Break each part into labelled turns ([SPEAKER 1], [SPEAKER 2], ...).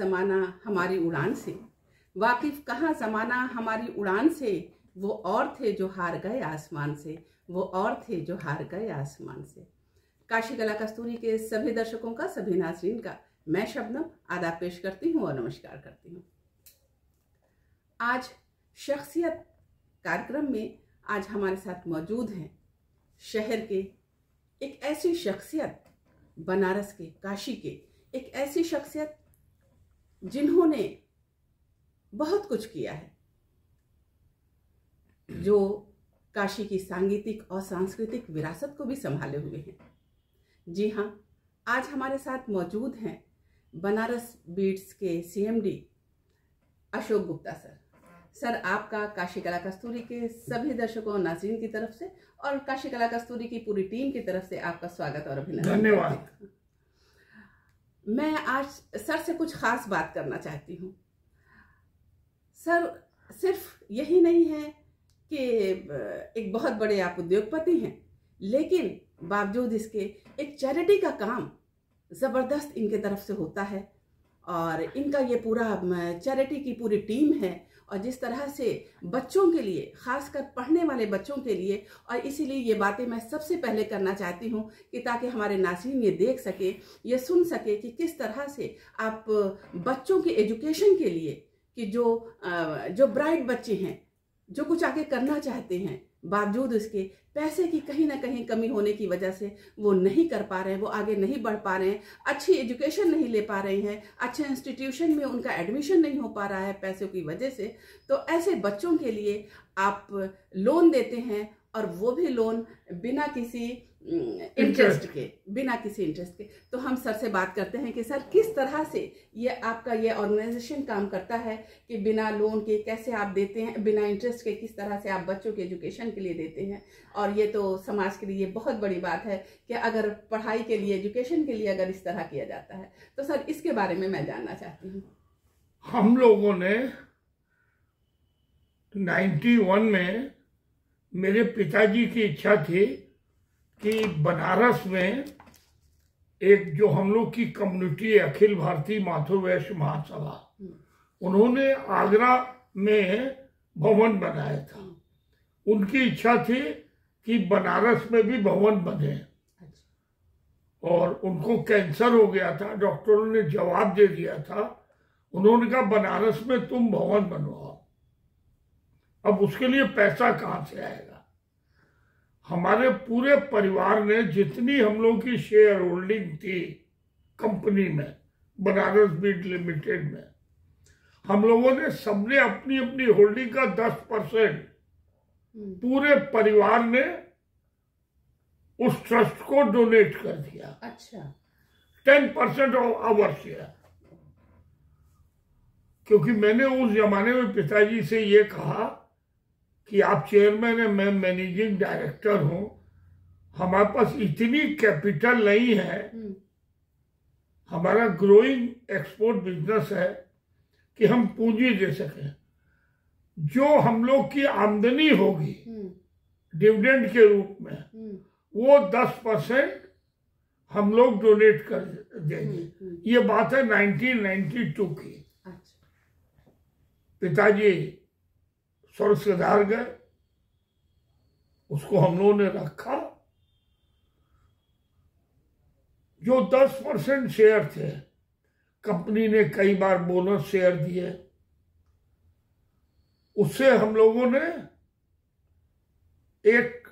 [SPEAKER 1] जमाना हमारी उड़ान से, वाकिफ कहाँ जमाना हमारी उड़ान से। वो और थे जो हार गए आसमान से, वो और थे जो हार गए आसमान से। काशी कला कस्तूरी के सभी दर्शकों का, सभी नाज़रीन का मैं शबनम आदाब पेश करती हूँ और नमस्कार करती हूँ। आज शख्सियत कार्यक्रम में आज हमारे साथ मौजूद हैं शहर के एक ऐसी शख्सियत, बनारस के, काशी के एक ऐसी शख्सियत जिन्होंने बहुत कुछ किया है, जो काशी की सांगीतिक और सांस्कृतिक विरासत को भी संभाले हुए हैं। जी हाँ, आज हमारे साथ मौजूद हैं बनारस बीट्स के CMD Ashok Gupta sir. Sir, आपका काशी कला कस्तूरी के सभी दर्शकों और नाज़रीन की तरफ से और काशी कला कस्तूरी की पूरी टीम की तरफ से आपका स्वागत और अभिनंदन।
[SPEAKER 2] धन्यवाद।
[SPEAKER 1] मैं आज सर से कुछ खास बात करना चाहती हूँ। सर, सिर्फ यही नहीं है कि एक बहुत बड़े आप उद्योगपति हैं, लेकिन बावजूद इसके एक चैरिटी का काम ज़बरदस्त इनके तरफ से होता है और इनका ये पूरा चैरिटी की पूरी टीम है। और जिस तरह से बच्चों के लिए, खासकर पढ़ने वाले बच्चों के लिए, और इसीलिए ये बातें मैं सबसे पहले करना चाहती हूँ कि ताकि हमारे नाज़रीन ये देख सके, ये सुन सके कि किस तरह से आप बच्चों के एजुकेशन के लिए, कि जो ब्राइट बच्चे हैं, जो कुछ आगे करना चाहते हैं, बावजूद उसके पैसे की कहीं ना कहीं कमी होने की वजह से वो नहीं कर पा रहे हैं, वो आगे नहीं बढ़ पा रहे हैं, अच्छी एजुकेशन नहीं ले पा रहे हैं, अच्छे इंस्टीट्यूशन में उनका एडमिशन नहीं हो पा रहा है पैसों की वजह से। तो ऐसे बच्चों के लिए आप लोन देते हैं, और वो भी लोन बिना किसी इंटरेस्ट के। तो हम सर से बात करते हैं कि सर, किस तरह से ये आपका ये ऑर्गेनाइजेशन काम करता है कि बिना लोन के कैसे आप देते हैं, बिना इंटरेस्ट के किस तरह से आप बच्चों के एजुकेशन के लिए देते हैं। और ये तो समाज के लिए बहुत बड़ी बात है कि अगर पढ़ाई के लिए, एजुकेशन के लिए अगर इस तरह किया जाता है, तो सर इसके बारे में मैं जानना चाहती हूँ।
[SPEAKER 2] हम लोगों ने 91 में, मेरे पिताजी की इच्छा थी कि बनारस में एक जो हम लोग की कम्युनिटी है, अखिल भारतीय माथुर वैश्य महासभा, उन्होंने आगरा में भवन बनाया था। उनकी इच्छा थी कि बनारस में भी भवन बने, और उनको कैंसर हो गया था। डॉक्टरों ने जवाब दे दिया था, उन्होंने कहा बनारस में तुम भवन बनवाओ। अब उसके लिए पैसा कहाँ से आएगा? हमारे पूरे परिवार ने, जितनी हम लोग की शेयर होल्डिंग थी कंपनी में, बनारस बीट लिमिटेड में, हम लोगों ने सबने अपनी अपनी होल्डिंग का 10% पूरे परिवार ने उस ट्रस्ट को डोनेट कर दिया।
[SPEAKER 1] अच्छा।
[SPEAKER 2] 10% ऑफ आवर शेयर। क्योंकि मैंने उस जमाने में पिताजी से ये कहा कि आप चेयरमैन हैं, मैं मैनेजिंग डायरेक्टर हूं, हमारे पास इतनी कैपिटल नहीं है, हमारा ग्रोइंग एक्सपोर्ट बिजनेस है कि हम पूंजी दे सकें। जो हम लोग की आमदनी होगी डिविडेंड के रूप में, वो 10% हम लोग डोनेट कर देंगे। ये बात है 1992 की। पिताजी स्वर्ग से धार गए, उसको हम लोगों ने रखा। जो 10% शेयर थे, कंपनी ने कई बार बोनस शेयर दिए, उससे हम लोगों ने एक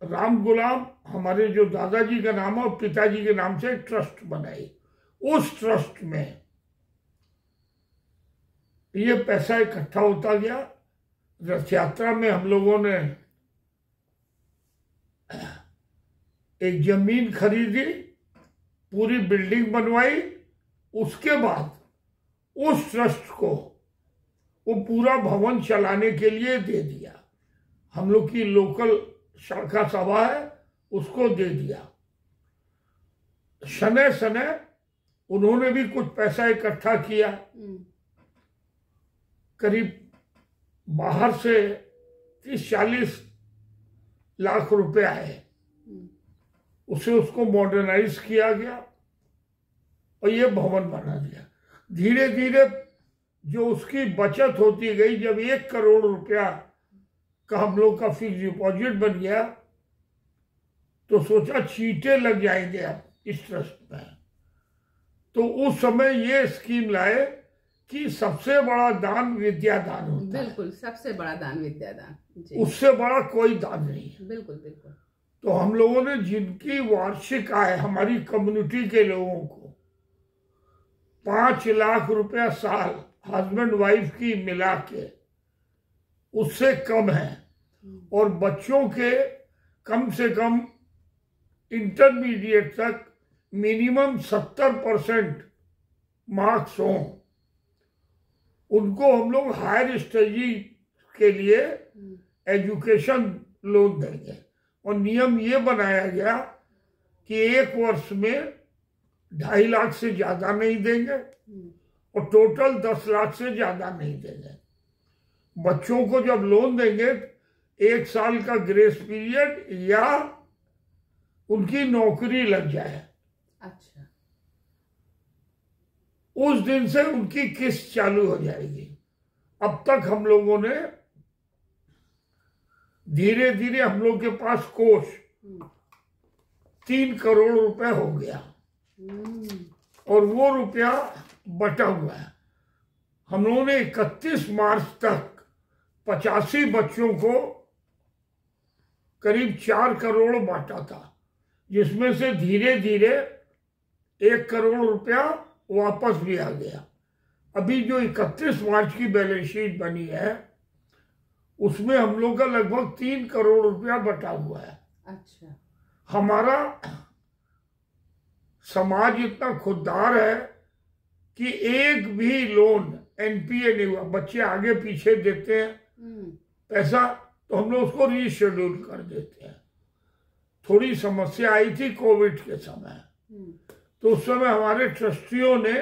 [SPEAKER 2] राम गुलाम, हमारे जो दादाजी का नाम है और पिताजी के नाम से एक ट्रस्ट बनाई। उस ट्रस्ट में ये पैसा इकट्ठा होता गया। रथ यात्रा में हम लोगों ने एक जमीन खरीदी, पूरी बिल्डिंग बनवाई। उसके बाद उस ट्रस्ट को वो पूरा भवन चलाने के लिए दे दिया। हम लोग की लोकल शाखा सभा है, उसको दे दिया। शनै शनै उन्होंने भी कुछ पैसा इकट्ठा किया। करीब बाहर से 30-40 लाख रुपए आए, उसे उसको मॉडर्नाइज किया गया और ये भवन बना दिया। धीरे धीरे जो उसकी बचत होती गई, जब 1 करोड़ रुपया का हम लोग का फिक्स डिपॉजिट बन गया तो सोचा चीटे लग जाएंगे अब इस ट्रस्ट में। तो उस समय ये स्कीम लाए कि सबसे बड़ा दान विद्यादान होता है।
[SPEAKER 1] बिल्कुल, सबसे बड़ा दान विद्यादान,
[SPEAKER 2] उससे बड़ा कोई दान नहीं है।
[SPEAKER 1] बिल्कुल बिल्कुल।
[SPEAKER 2] तो हम लोगों ने जिनकी वार्षिक आय हमारी कम्युनिटी के लोगों को 5 लाख रुपया साल हस्बैंड वाइफ की मिला के उससे कम है, और बच्चों के कम से कम इंटरमीडिएट तक मिनिमम 70% मार्क्स हों, उनको हम लोग हायर स्टडी के लिए एजुकेशन लोन देंगे। और नियम ये बनाया गया कि 1 वर्ष में 2.5 लाख से ज्यादा नहीं देंगे और टोटल 10 लाख से ज्यादा नहीं देंगे। बच्चों को जब लोन देंगे 1 साल का ग्रेस पीरियड या उनकी नौकरी लग जाए,
[SPEAKER 1] अच्छा,
[SPEAKER 2] उस दिन से उनकी किस्त चालू हो जाएगी। अब तक हम लोगों ने धीरे धीरे हम लोग के पास कोष 3 करोड़ रुपए हो गया, और वो रुपया बटा हुआ है। हम लोगों ने 31 मार्च तक 85 बच्चों को करीब 4 करोड़ बांटा था, जिसमें से धीरे धीरे 1 करोड़ रुपया वापस भी आ गया। अभी जो 31 मार्च की बैलेंस शीट बनी है उसमें हम लोग का लगभग 3 करोड़ रुपया बटा हुआ है।
[SPEAKER 1] अच्छा,
[SPEAKER 2] हमारा समाज इतना खुददार है कि एक भी लोन एनपीए नहीं हुआ। बच्चे आगे पीछे देते हैं पैसा तो हम लोग उसको रीशेड्यूल कर देते हैं। थोड़ी समस्या आई थी कोविड के समय, तो उस समय हमारे ट्रस्टियों ने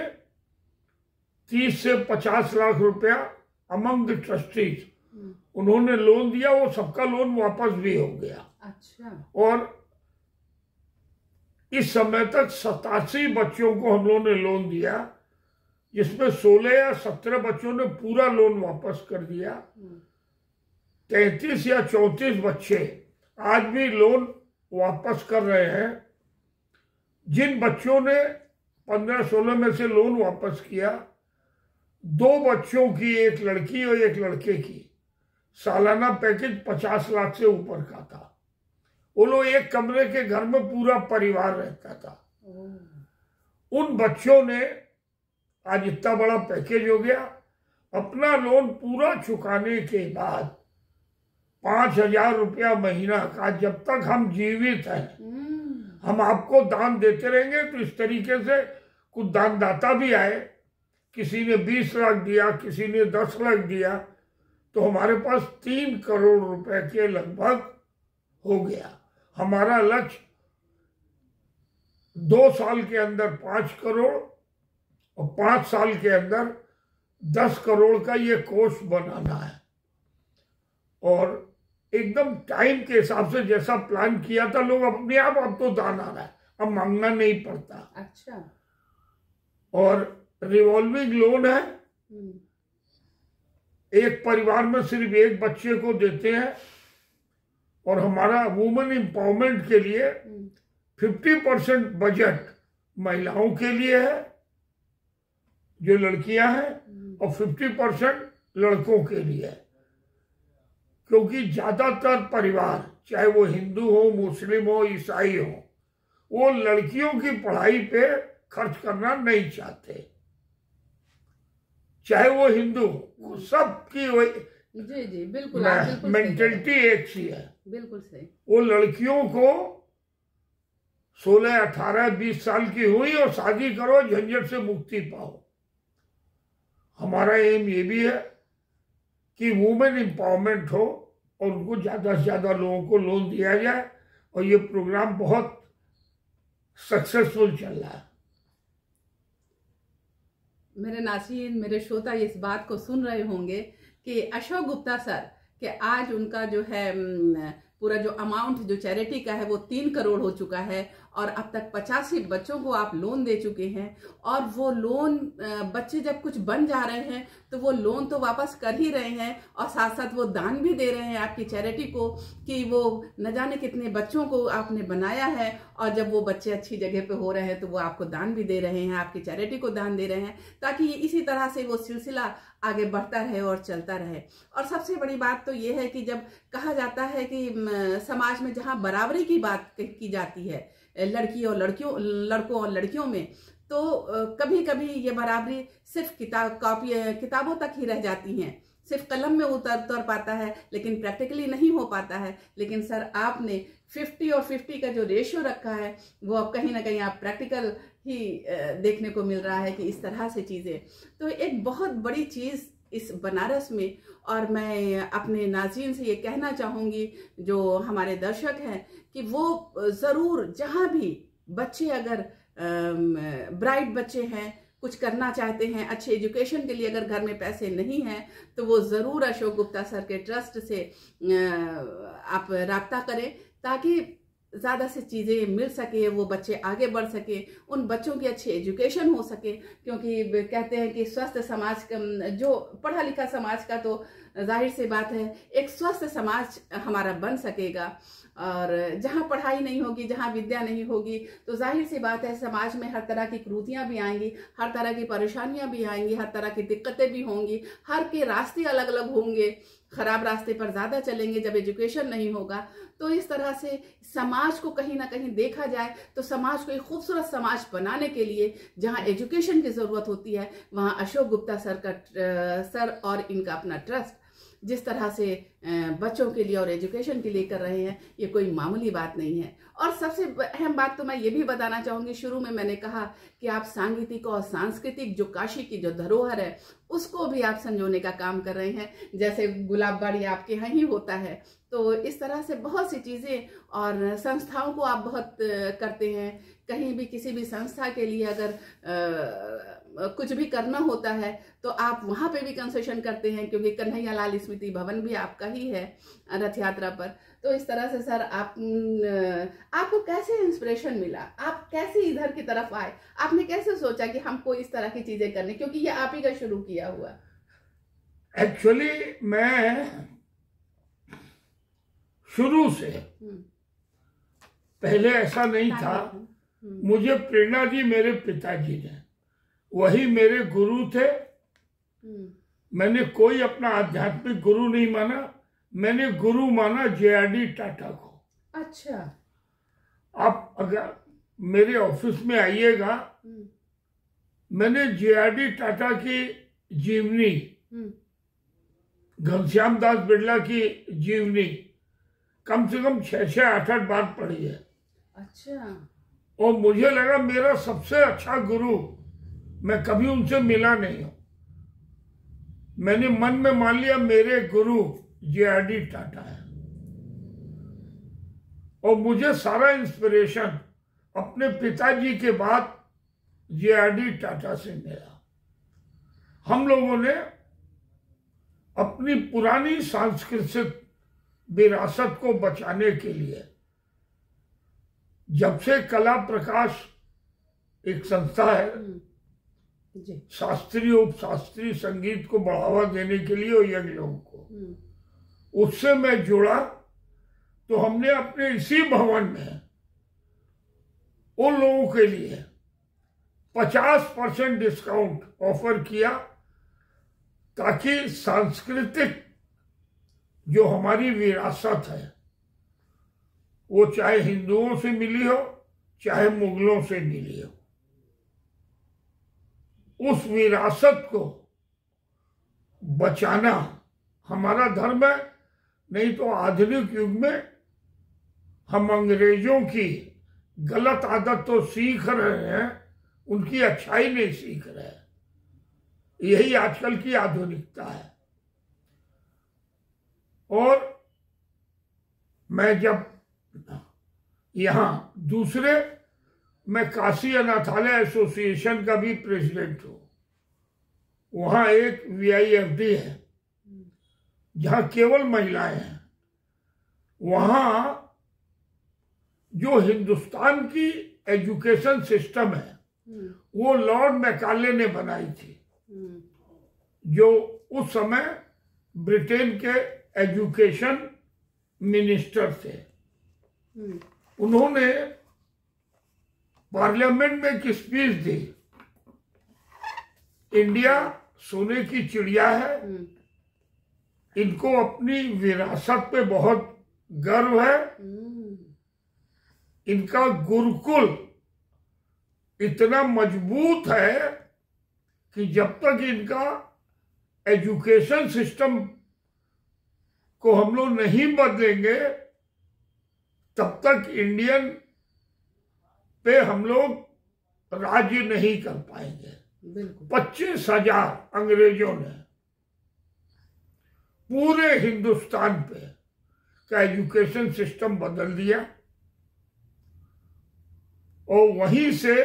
[SPEAKER 2] 30 से 50 लाख रुपया अमंग द ट्रस्टीज उन्होंने लोन दिया। वो सबका लोन वापस भी हो गया।
[SPEAKER 1] अच्छा,
[SPEAKER 2] और इस समय तक 87 बच्चों को हम लोगों ने लोन दिया, जिसमें 16 या 17 बच्चों ने पूरा लोन वापस कर दिया। 33 या 34 बच्चे आज भी लोन वापस कर रहे हैं। जिन बच्चों ने 15-16 में से लोन वापस किया, 2 बच्चों की, एक लड़की और एक लड़के की, सालाना पैकेज 50 लाख से ऊपर का था। वो लोग एक कमरे के घर में पूरा परिवार रहता था। उन बच्चों ने आज इतना बड़ा पैकेज हो गया। अपना लोन पूरा चुकाने के बाद 5,000 रुपया महीना का, जब तक हम जीवित हैं हम आपको दान देते रहेंगे। तो इस तरीके से कुछ दानदाता भी आए, किसी ने 20 लाख दिया, किसी ने 10 लाख दिया, तो हमारे पास 3 करोड़ रुपए के लगभग हो गया। हमारा लक्ष्य 2 साल के अंदर 5 करोड़ और 5 साल के अंदर 10 करोड़ का ये कोष बनाना है। और एकदम टाइम के हिसाब से जैसा प्लान किया था, लोग अपने आप अब तो दान आ रहा है, अब मांगना नहीं पड़ता।
[SPEAKER 1] अच्छा,
[SPEAKER 2] और रिवॉल्विंग लोन है। एक परिवार में सिर्फ एक बच्चे को देते हैं। और हमारा वुमेन एम्पावरमेंट के लिए 50% बजट महिलाओं के लिए है जो लड़कियां हैं, और 50% लड़कों के लिए है। क्योंकि ज्यादातर परिवार, चाहे वो हिंदू हो, मुस्लिम हो, ईसाई हो, वो लड़कियों की पढ़ाई पे खर्च करना नहीं चाहते। चाहे वो हिंदू हो, सबकी वही
[SPEAKER 1] जी बिल्कुल,
[SPEAKER 2] मेंटेलिटी एक सी है।
[SPEAKER 1] बिल्कुल सही।
[SPEAKER 2] वो लड़कियों को 16, 18, 20 साल की हुई और शादी करो, झंझट से मुक्ति पाओ। हमारा एम ये भी है कि वुमेन एम्पावरमेंट हो और उनको ज्यादा से ज्यादा लोगों को लोन दिया जाए। और ये प्रोग्राम बहुत सक्सेसफुल चल रहा है।
[SPEAKER 1] मेरे नाज़रीन, मेरे श्रोता इस बात को सुन रहे होंगे कि अशोक गुप्ता सर कि आज उनका जो है पूरा जो अमाउंट जो चैरिटी का है वो 3 करोड़ हो चुका है। और अब तक 85 बच्चों को आप लोन दे चुके हैं, और वो लोन बच्चे जब कुछ बन जा रहे हैं तो वो लोन तो वापस कर ही रहे हैं, और साथ साथ वो दान भी दे रहे हैं आपकी चैरिटी को, कि वो न जाने कितने बच्चों को आपने बनाया है, और जब वो बच्चे अच्छी जगह पे हो रहे हैं तो वो आपको दान भी दे रहे हैं, आपकी चैरिटी को दान दे रहे हैं, ताकि इसी तरह से वो सिलसिला आगे बढ़ता रहे और चलता रहे। और सबसे बड़ी बात तो ये है कि जब कहा जाता है कि समाज में जहाँ बराबरी की बात की जाती है लड़कों और लड़कियों में, तो कभी कभी ये बराबरी सिर्फ किताबों तक ही रह जाती हैं, सिर्फ कलम में उतर पाता है, लेकिन प्रैक्टिकली नहीं हो पाता है। लेकिन सर आपने 50 और 50 का जो रेशियो रखा है वो अब कहीं ना कहीं आप प्रैक्टिकल ही देखने को मिल रहा है कि इस तरह से चीज़ें, तो एक बहुत बड़ी चीज़ इस बनारस में। और मैं अपने नाज़रीन से ये कहना चाहूँगी जो हमारे दर्शक हैं कि वो ज़रूर जहाँ भी बच्चे अगर ब्राइट बच्चे हैं, कुछ करना चाहते हैं, अच्छे एजुकेशन के लिए अगर घर में पैसे नहीं हैं, तो वो ज़रूर अशोक गुप्ता सर के ट्रस्ट से आप राब्ता करें, ताकि ज़्यादा से चीज़ें मिल सके, वो बच्चे आगे बढ़ सके, उन बच्चों की अच्छी एजुकेशन हो सके। क्योंकि कहते हैं कि स्वस्थ समाज का, जो पढ़ा लिखा समाज का, तो जाहिर सी बात है एक स्वस्थ समाज हमारा बन सकेगा। और जहाँ पढ़ाई नहीं होगी, जहाँ विद्या नहीं होगी, तो जाहिर सी बात है समाज में हर तरह की क्रूतियाँ भी आएंगी, हर तरह की परेशानियाँ भी आएंगी, हर तरह की दिक्कतें भी होंगी, हर के रास्ते अलग अलग होंगे, खराब रास्ते पर ज़्यादा चलेंगे जब एजुकेशन नहीं होगा। तो इस तरह से समाज को कहीं ना कहीं देखा जाए तो समाज को एक खूबसूरत समाज बनाने के लिए जहाँ एजुकेशन की ज़रूरत होती है, वहाँ अशोक गुप्ता सर और इनका अपना ट्रस्ट जिस तरह से बच्चों के लिए और एजुकेशन के लिए कर रहे हैं, ये कोई मामूली बात नहीं है। और सबसे अहम बात तो मैं ये भी बताना चाहूँगी, शुरू में मैंने कहा कि आप सांगीतिक और सांस्कृतिक जो काशी की जो धरोहर है उसको भी आप संजोने का काम कर रहे हैं, जैसे गुलाब बाड़ी आपके यहाँ ही होता है। तो इस तरह से बहुत सी चीज़ें और संस्थाओं को आप बहुत करते हैं। कहीं भी किसी भी संस्था के लिए अगर कुछ भी करना होता है तो आप वहाँ पे भी कंसेशन करते हैं, क्योंकि कन्हैया लाल स्मृति भवन भी आपका ही है रथ यात्रा पर। तो इस तरह से सर आपको कैसे इंस्पिरेशन मिला, आप कैसे इधर की तरफ आए, आपने कैसे सोचा कि हमको इस तरह की चीजें करनी, क्योंकि ये आप ही का शुरू किया हुआ?
[SPEAKER 2] एक्चुअली मैं शुरू से पहले ऐसा नहीं था। मुझे प्रेरणा दी मेरे पिताजी ने, वही मेरे गुरु थे। मैंने कोई अपना आध्यात्मिक गुरु नहीं माना, मैंने गुरु माना JRD टाटा को।
[SPEAKER 1] अच्छा।
[SPEAKER 2] आप अगर मेरे ऑफिस में आइएगा, मैंने JRD टाटा की जीवनी, घनश्याम दास बिरला की जीवनी कम से कम 6-8 बार पढ़ी है।
[SPEAKER 1] अच्छा।
[SPEAKER 2] और मुझे लगा मेरा सबसे अच्छा गुरु, मैं कभी उनसे मिला नहीं हूं, मैंने मन में मान लिया मेरे गुरु JRD टाटा है। और मुझे सारा इंस्पिरेशन अपने पिताजी के बाद JRD टाटा से मिला। हम लोगों ने अपनी पुरानी सांस्कृतिक विरासत को बचाने के लिए, जब से कला प्रकाश एक संस्था है शास्त्रीय उपशास्त्रीय संगीत को बढ़ावा देने के लिए और यंग लोगों को, उससे मैं जुड़ा, तो हमने अपने इसी भवन में उन लोगों के लिए 50% डिस्काउंट ऑफर किया, ताकि सांस्कृतिक जो हमारी विरासत है, वो चाहे हिंदुओं से मिली हो चाहे मुगलों से मिली हो, उस विरासत को बचाना हमारा धर्म है। नहीं तो आधुनिक युग में हम अंग्रेजों की गलत आदत तो सीख रहे हैं, उनकी अच्छाई नहीं सीख रहे हैं। यही आजकल की आधुनिकता है। और मैं जब यहाँ दूसरे, मैं काशी अनाथालय एसोसिएशन का भी प्रेसिडेंट हूँ। वहाँ एक VIFD है जहाँ केवल महिलाएं हैं। वहाँ जो हिंदुस्तान की एजुकेशन सिस्टम है वो लॉर्ड मैकाले ने बनाई थी, जो उस समय ब्रिटेन के एजुकेशन मिनिस्टर थे। उन्होंने पार्लियामेंट में एक स्पीच दी, इंडिया सोने की चिड़िया है, इनको अपनी विरासत पे बहुत गर्व है, इनका गुरुकुल इतना मजबूत है कि जब तक इनका एजुकेशन सिस्टम को हम लोग नहीं बदलेंगे तब तक इंडियन पे हम लोग राज्य नहीं कर पाएंगे। 25,000 अंग्रेजों ने पूरे हिंदुस्तान पे का एजुकेशन सिस्टम बदल दिया और वहीं से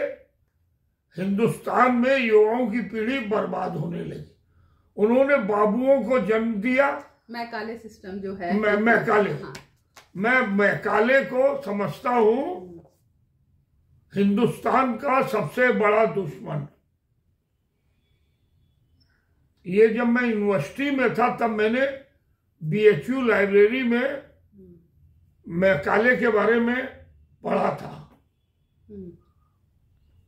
[SPEAKER 2] हिंदुस्तान में युवाओं की पीढ़ी बर्बाद होने लगी। उन्होंने बाबुओं को जन्म दिया।
[SPEAKER 1] मैकाले सिस्टम जो है,
[SPEAKER 2] मैकाले, मैं मैकाले को समझता हूं हिंदुस्तान का सबसे बड़ा दुश्मन। ये जब मैं यूनिवर्सिटी में था तब मैंने BHU लाइब्रेरी में मैकाले के बारे में पढ़ा था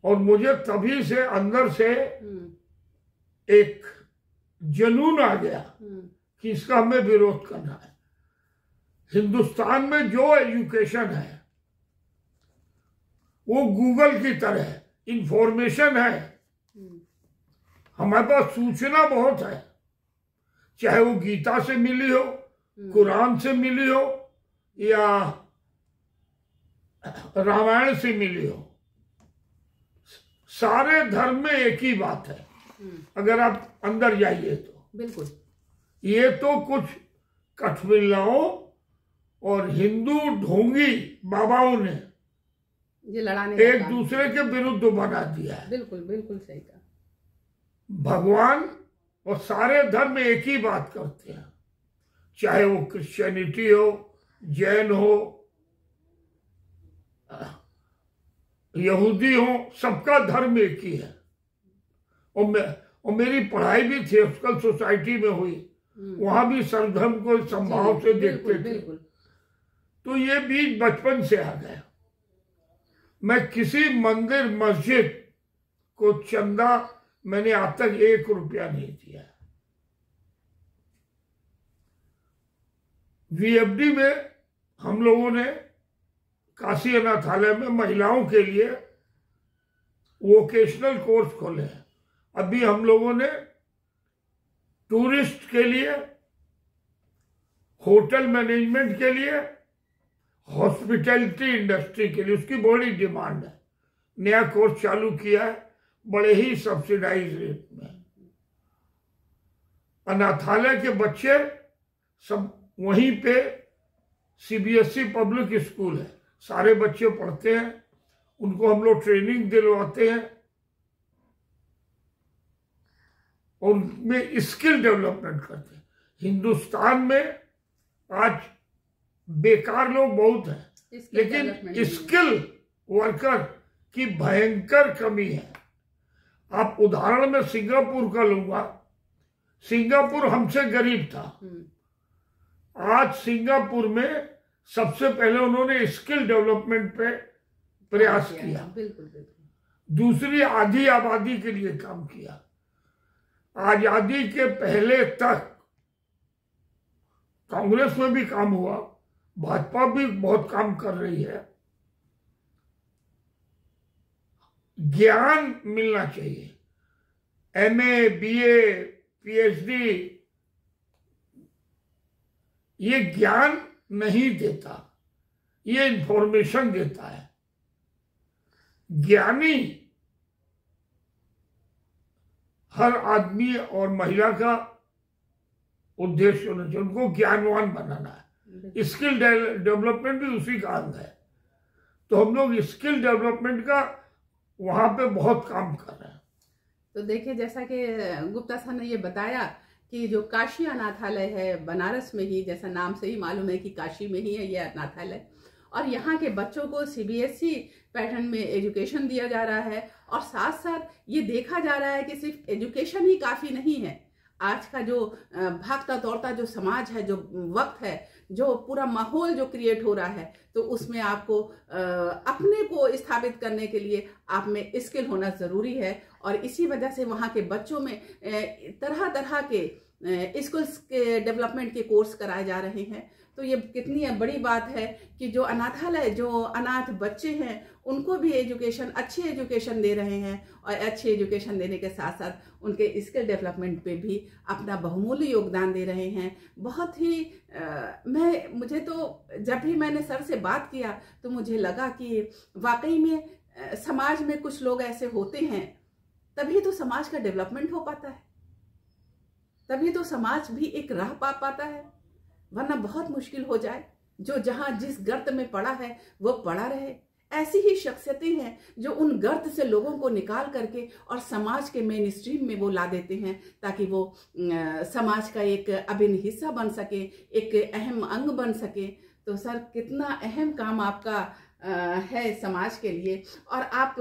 [SPEAKER 2] और मुझे तभी से अंदर से एक जुनून आ गया कि इसका हमें विरोध करना है। हिंदुस्तान में जो एजुकेशन है वो गूगल की तरह है, इंफॉर्मेशन है, हमारे पास सूचना बहुत है, चाहे वो गीता से मिली हो, कुरान से मिली हो या रामायण से मिली हो, सारे धर्म में एक ही बात है। अगर आप अंदर जाइए तो
[SPEAKER 1] बिल्कुल,
[SPEAKER 2] ये तो कुछ कठबिल्लाओं और हिंदू ढोंगी बाबाओं ने
[SPEAKER 1] ये लड़ाने
[SPEAKER 2] एक दूसरे के विरुद्ध बना दिया है।
[SPEAKER 1] बिल्कुल बिल्कुल सही कहा।
[SPEAKER 2] भगवान और सारे धर्म एक ही बात करते हैं, चाहे वो क्रिश्चियनिटी हो, जैन हो, यहूदी हो, सबका धर्म एक ही है। और मेरी पढ़ाई भी थियोसॉफिकल सोसाइटी में हुई, वहां भी सर्वधर्म को संभाव से देखते थे। तो ये बीज बचपन से आ गया। मैं किसी मंदिर मस्जिद को चंदा मैंने आज तक 1 रुपया नहीं दिया। VFD में हम लोगों ने काशी अनाथालय में महिलाओं के लिए वोकेशनल कोर्स खोले हैं। अभी हम लोगों ने टूरिस्ट के लिए, होटल मैनेजमेंट के लिए, हॉस्पिटैलिटी इंडस्ट्री के लिए, उसकी बड़ी डिमांड है, नया कोर्स चालू किया है बड़े ही सब्सिडाइज रेट में। अनाथालय के बच्चे सब वहीं पे CBSE पब्लिक स्कूल है, सारे बच्चे पढ़ते हैं, उनको हम लोग ट्रेनिंग दिलवाते हैं और उनमें स्किल डेवलपमेंट करते हैं। हिंदुस्तान में आज बेकार लोग बहुत हैं, लेकिन स्किल वर्कर की भयंकर कमी है। आप उदाहरण में सिंगापुर का लूंगा, सिंगापुर हमसे गरीब था, आज सिंगापुर में सबसे पहले उन्होंने स्किल डेवलपमेंट पे प्रयास किया।
[SPEAKER 1] बिल्कुल बिल्कुल।
[SPEAKER 2] दूसरी आधी आबादी के लिए काम किया। आजादी के पहले तक कांग्रेस में भी काम हुआ, भाजपा भी बहुत काम कर रही है। ज्ञान मिलना चाहिए, MA, BA, PhD ये ज्ञान नहीं देता, ये इंफॉर्मेशन देता है। ज्ञानी हर आदमी और महिला का उद्देश्य होना चाहिए, उनको ज्ञानवान बनाना है। स्किल डेवलपमेंट भी उसी का अंग है। तो हम लोग स्किल डेवलपमेंट का वहां पे बहुत काम कर रहे हैं।
[SPEAKER 1] तो देखिए, जैसा कि गुप्ता साहब ने ये बताया कि जो काशी अनाथालय है बनारस में ही, जैसा नाम से ही मालूम है कि काशी में ही है ये अनाथालय, और यहाँ के बच्चों को सीबीएसई पैटर्न में एजुकेशन दिया जा रहा है। और साथ साथ ये देखा जा रहा है कि सिर्फ एजुकेशन ही काफ़ी नहीं है। आज का जो भागता दौड़ता जो समाज है, जो वक्त है, जो पूरा माहौल जो क्रिएट हो रहा है, तो उसमें आपको अपने को स्थापित करने के लिए आप में स्किल होना ज़रूरी है। और इसी वजह से वहाँ के बच्चों में तरह तरह के स्किल्स के डेवलपमेंट के कोर्स कराए जा रहे हैं। तो ये कितनी बड़ी बात है कि जो अनाथालय, जो अनाथ बच्चे हैं, उनको भी एजुकेशन, अच्छी एजुकेशन दे रहे हैं। और अच्छी एजुकेशन देने के साथ साथ उनके स्किल डेवलपमेंट पे भी अपना बहुमूल्य योगदान दे रहे हैं। बहुत ही मुझे तो जब भी मैंने सर से बात किया तो मुझे लगा कि वाकई में समाज में कुछ लोग ऐसे होते हैं, तभी तो समाज का डेवलपमेंट हो पाता है, तभी तो समाज भी एक राह पा पाता है। वरना बहुत मुश्किल हो जाए। जो जहां जिस गर्त में पड़ा है वो पड़ा रहे। ऐसी ही शख्सियतें हैं जो उन गर्त से लोगों को निकाल करके और समाज के मेन स्ट्रीम में वो ला देते हैं, ताकि वो समाज का एक अभिन्न हिस्सा बन सके, एक अहम अंग बन सके। तो सर, कितना अहम काम आपका है समाज के लिए। और आप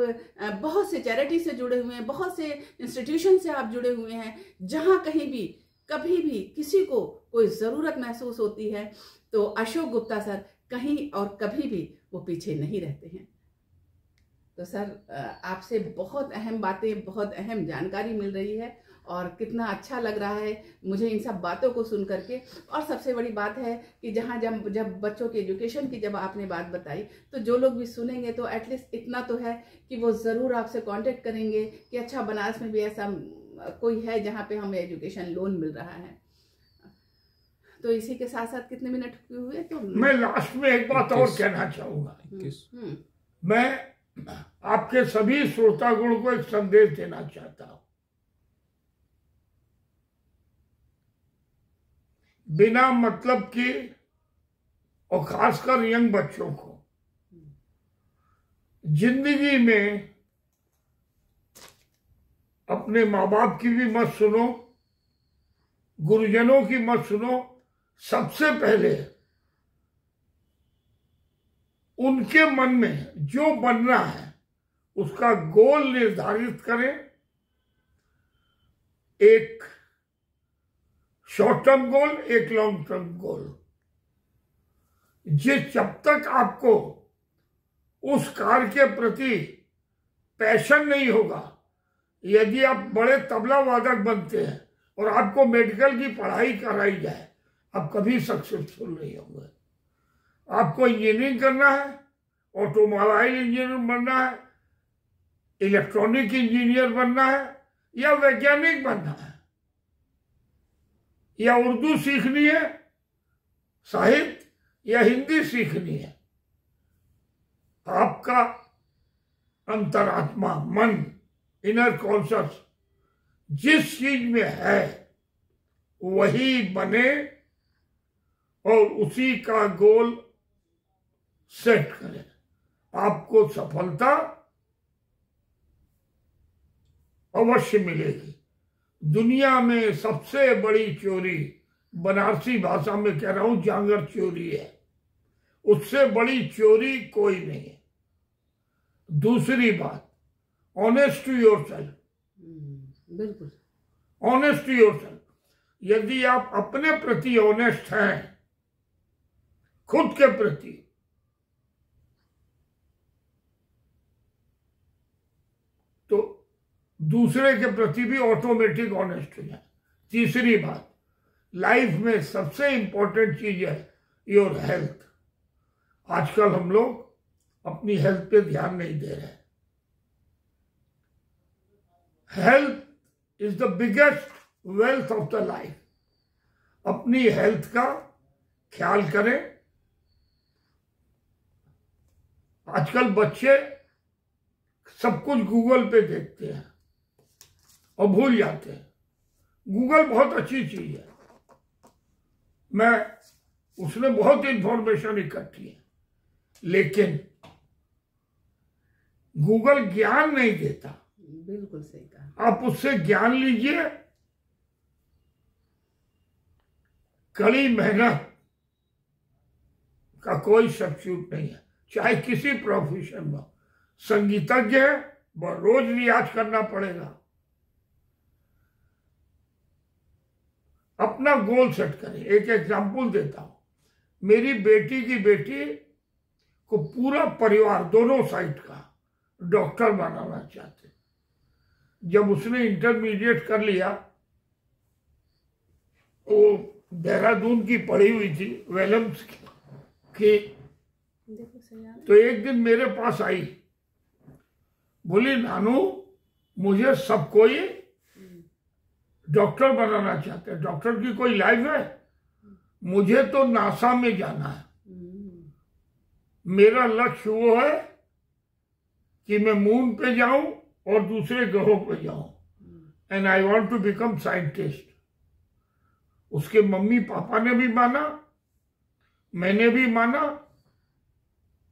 [SPEAKER 1] बहुत से चैरिटी से जुड़े हुए हैं, बहुत से इंस्टीट्यूशन से आप जुड़े हुए हैं। जहाँ कहीं भी कभी भी किसी को कोई ज़रूरत महसूस होती है तो अशोक गुप्ता सर कहीं और कभी भी वो पीछे नहीं रहते हैं। तो सर, आपसे बहुत अहम बातें, बहुत अहम जानकारी मिल रही है और कितना अच्छा लग रहा है मुझे इन सब बातों को सुन करके। और सबसे बड़ी बात है कि जब बच्चों के एजुकेशन की जब आपने बात बताई, तो जो लोग भी सुनेंगे तो एटलीस्ट इतना तो है कि वो ज़रूर आपसे कांटेक्ट करेंगे कि अच्छा, बनारस में भी ऐसा कोई है जहाँ पे हमें एजुकेशन लोन मिल रहा है। तो इसी के साथ साथ कितने मिनट हुए, तो
[SPEAKER 2] मैं लास्ट में एक बात और कहना चाहूंगा। मैं आपके सभी श्रोतागण को एक संदेश देना चाहता हूं। बिना मतलब की, और खासकर यंग बच्चों को, जिंदगी में अपने माँ बाप की भी मत सुनो, गुरुजनों की मत सुनो। सबसे पहले उनके मन में जो बनना है उसका गोल निर्धारित करें। एक शॉर्ट टर्म गोल, एक लॉन्ग टर्म गोल। जब तक आपको उस कार्य के प्रति पैशन नहीं होगा, यदि आप बड़े तबला वादक बनते हैं और आपको मेडिकल की पढ़ाई कराई जाए, आप कभी सक्सेसफुल नहीं होंगे। आपको इंजीनियरिंग करना है, ऑटोमोबाइल इंजीनियर बनना है, इलेक्ट्रॉनिक इंजीनियर बनना है, या वैज्ञानिक बनना है, या उर्दू सीखनी है, साहित्य, या हिंदी सीखनी है, आपका अंतरात्मा, मन, इनर कॉन्शियस जिस चीज में है वही बने और उसी का गोल सेट करें। आपको सफलता अवश्य मिलेगी। दुनिया में सबसे बड़ी चोरी, बनारसी भाषा में कह रहा हूं, जांगर चोरी है। उससे बड़ी चोरी कोई नहीं है। दूसरी बात, ऑनेस्ट टू योरसेल्फ।
[SPEAKER 1] बिल्कुल
[SPEAKER 2] ऑनेस्ट टू योरसेल्फ। यदि आप अपने प्रति ऑनेस्ट हैं, खुद के प्रति, तो दूसरे के प्रति भी ऑटोमेटिक ऑनेस्ट हो जाए। तीसरी बात, लाइफ में सबसे इंपॉर्टेंट चीज है योर हेल्थ। आजकल हम लोग अपनी हेल्थ पे ध्यान नहीं दे रहे। Health is the biggest wealth of the life. अपनी हेल्थ का ख्याल करें। आजकल बच्चे सब कुछ गूगल पे देखते हैं और भूल जाते हैं। गूगल बहुत अच्छी चीज है, उसने बहुत इंफॉर्मेशन इकट्ठी है, लेकिन गूगल ज्ञान नहीं देता।
[SPEAKER 1] बिल्कुल सही कहा।
[SPEAKER 2] आप उससे ज्ञान लीजिए, कड़ी मेहनत, का कोई सब्स्टिट्यूट नहीं है, चाहे किसी प्रोफेशन में। संगीतज्ञ है, वह रोज रियाज करना पड़ेगा। अपना गोल सेट करें। एक एग्जाम्पल देता हूं, मेरी बेटी की बेटी को पूरा परिवार दोनों साइड का डॉक्टर बनाना चाहते। जब उसने इंटरमीडिएट कर लिया, वो देहरादून की पढ़ी हुई थी, वेलम्स की, तो एक दिन मेरे पास आई, बोली नानू मुझे सब कोई डॉक्टर बनाना चाहते हैं, डॉक्टर की कोई लाइफ है, मुझे तो नासा में जाना है, मेरा लक्ष्य वो है कि मैं मून पे जाऊं और दूसरे ग्रहों पे जाऊं, and I want to become scientist. उसके मम्मी पापा ने भी माना, मैंने भी माना,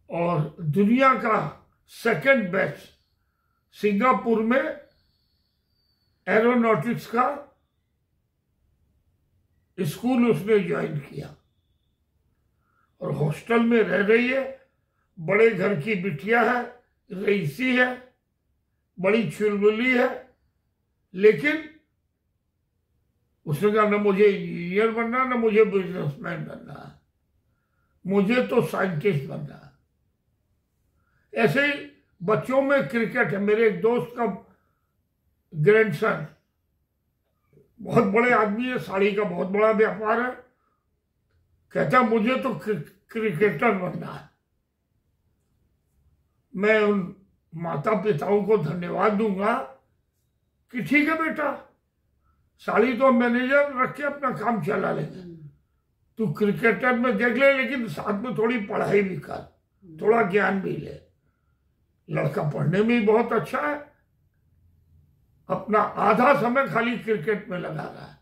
[SPEAKER 2] और दुनिया का सेकंड बेस्ट सिंगापुर में एरोनॉटिक्स का स्कूल उसने ज्वाइन किया और हॉस्टल में रह रही है। बड़े घर की बिटिया है, रईसी है, बड़ी चुलबुली है, लेकिन उसने कहा ना मुझे इंजीनियर बनना, ना मुझे बिजनेसमैन बनना है, मुझे तो साइंटिस्ट बनना है। ऐसे ही बच्चों में क्रिकेट है। मेरे एक दोस्त का ग्रैंडसन बहुत बड़े आदमी है, साड़ी का बहुत बड़ा व्यापार है, कहता मुझे तो क्रिकेटर बनना है। मैं उन माता पिताओं को धन्यवाद दूंगा कि ठीक है बेटा, साड़ी तो मैनेजर रख के अपना काम चला लेंगे, तू क्रिकेटर में देख ले, लेकिन साथ में थोड़ी पढ़ाई भी कर, थोड़ा ज्ञान भी ले। लड़का पढ़ने में भी बहुत अच्छा है, अपना आधा समय खाली क्रिकेट में लगा रहा है,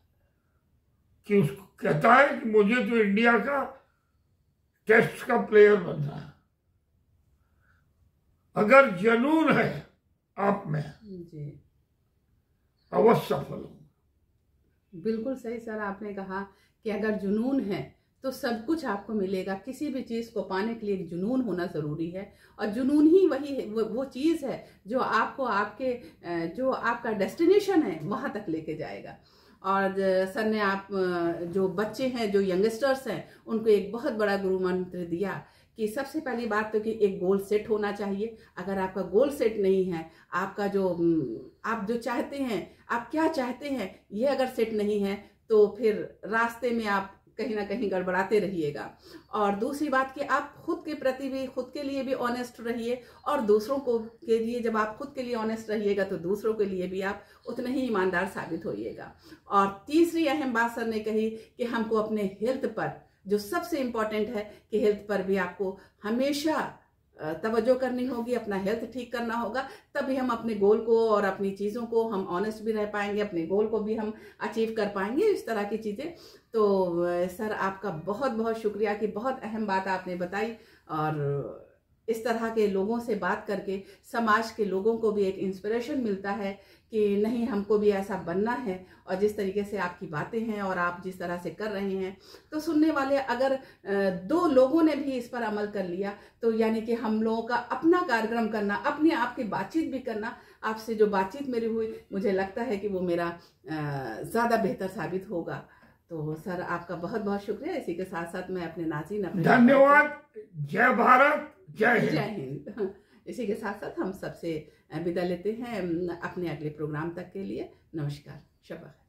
[SPEAKER 2] कि उसको कहता है कि मुझे तो इंडिया का टेस्ट का प्लेयर बनना है। अगर जुनून है आप में, अवश्य सफल हो।
[SPEAKER 1] बिल्कुल सही सर, आपने कहा कि अगर जुनून है तो सब कुछ आपको मिलेगा। किसी भी चीज़ को पाने के लिए एक जुनून होना ज़रूरी है, और जुनून ही वही है, वो चीज़ है जो आपको आपके जो आपका डेस्टिनेशन है वहाँ तक लेके जाएगा। और सर ने आप जो बच्चे हैं, जो यंगस्टर्स हैं, उनको एक बहुत बड़ा गुरु मंत्र दिया कि सबसे पहली बात तो कि एक गोल सेट होना चाहिए। अगर आपका गोल सेट नहीं है, आपका जो आप जो चाहते हैं, आप क्या चाहते हैं, ये अगर सेट नहीं है, तो फिर रास्ते में आप कहीं ना कहीं गड़बड़ाते रहिएगा। और दूसरी बात कि आप खुद के प्रति भी, खुद के लिए भी ऑनेस्ट रहिए, और दूसरों को के लिए, जब आप खुद के लिए ऑनेस्ट रहिएगा तो दूसरों के लिए भी आप उतने ही ईमानदार साबित होइएगा। और तीसरी अहम बात सर ने कही कि हमको अपने हेल्थ पर, जो सबसे इम्पोर्टेंट है, कि हेल्थ पर भी आपको हमेशा तवज्जो करनी होगी, अपना हेल्थ ठीक करना होगा, तभी हम अपने गोल को और अपनी चीज़ों को हम ऑनेस्ट भी रह पाएंगे, अपने गोल को भी हम अचीव कर पाएंगे, इस तरह की चीज़ें। तो सर आपका बहुत बहुत शुक्रिया कि बहुत अहम बात आपने बताई, और इस तरह के लोगों से बात करके समाज के लोगों को भी एक इंस्पिरेशन मिलता है कि नहीं, हमको भी ऐसा बनना है। और जिस तरीके से आपकी बातें हैं और आप जिस तरह से कर रहे हैं, तो सुनने वाले अगर 2 लोगों ने भी इस पर अमल कर लिया, तो यानी कि हम लोगों का अपना कार्यक्रम करना, अपने आप की बातचीत भी करना, आपसे जो बातचीत मेरी हुई, मुझे लगता है कि वो मेरा ज़्यादा बेहतर साबित होगा। तो सर आपका बहुत बहुत शुक्रिया। इसी के साथ साथ मैं अपने नाज़रीन, अपने
[SPEAKER 2] धन्यवाद। जय भारत, जय हिंद।
[SPEAKER 1] जय हिंद। इसी के साथ साथ हम सबसे विदा लेते हैं अपने अगले प्रोग्राम तक के लिए। नमस्कार, शब्बा खैर।